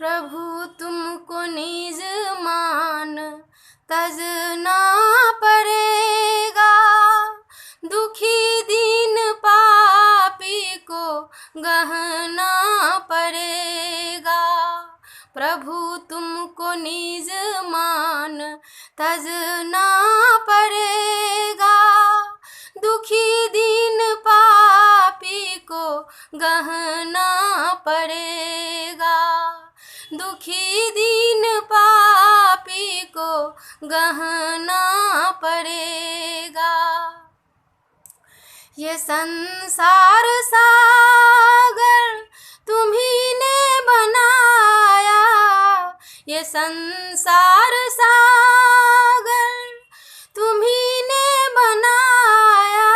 प्रभु तुमको निज मान तजना पड़ेगा। दुखी दीन पापी को गहना पड़ेगा। प्रभु तुमको निज मान तजना पड़ेगा। दुखी दीन पापी को गहना पड़ेगा। दुखी दीन पापी को गहना पड़ेगा। ये संसार सागर तुम्ही ने बनाया। ये संसार सागर तुम्ही ने बनाया।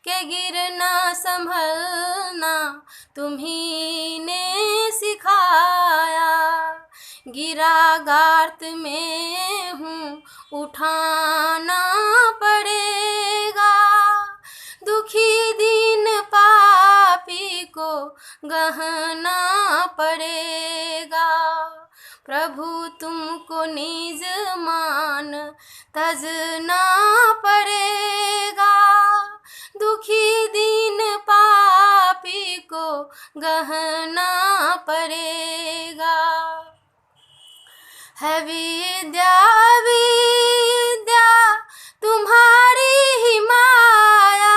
के गिरना संभलना तुम्ही ने सिखाया। गिरा गार्त में हूँ उठाना पड़ेगा। दुखी दीन पापी को गहना पड़ेगा। प्रभु तुमको निज मान तजना पड़ेगा। दुखी दीन पापी को गहना पड़ेगा। है विद्या विद्या तुम्हारी ही माया।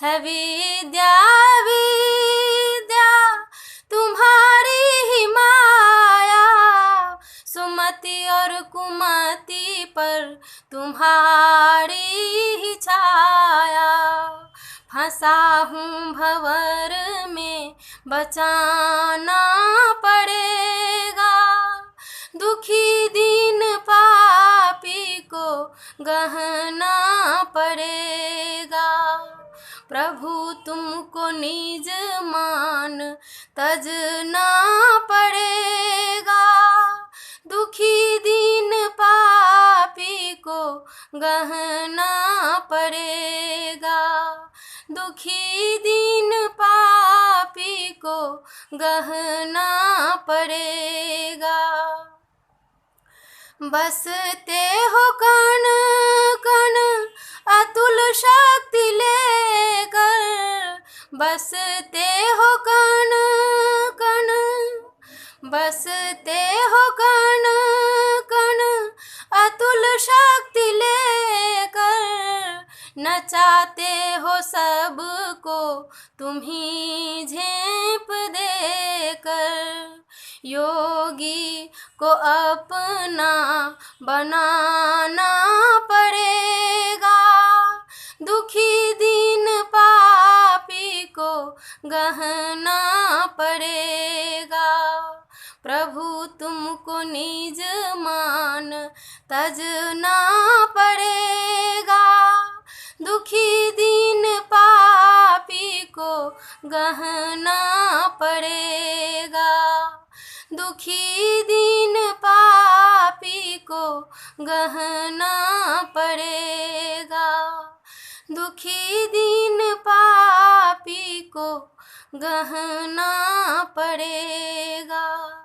है विद्या विद्या तुम्हारी ही माया। सुमति और कुमति पर तुम्हारी ही छाया। फंसा हूँ भंवर में बचाना पड़ेगा। दुखी दीन पापी को गहना पड़ेगा। प्रभु तुमको निज मान तजना पड़ेगा। दुखी दीन पापी को गहना पड़ेगा। दुखी दीन पापी को गहना पड़ेगा। बसते हो कण कण अतुल शक्ति लेकर। बसते हो कण कण बसते हो कण कण अतुल शक्ति लेकर। नचाते हो सबको तुम्ही झेप देकर। योगी को अपना बनाना पड़ेगा। दुखी दीन पापी को गहना पड़ेगा। प्रभु तुमको निज मान तजना पड़ेगा। दुखी दीन पापी को गहना पड़ेगा। दुखी दीन पापी को गहना पड़ेगा। दुखी दीन पापी को गहना पड़ेगा।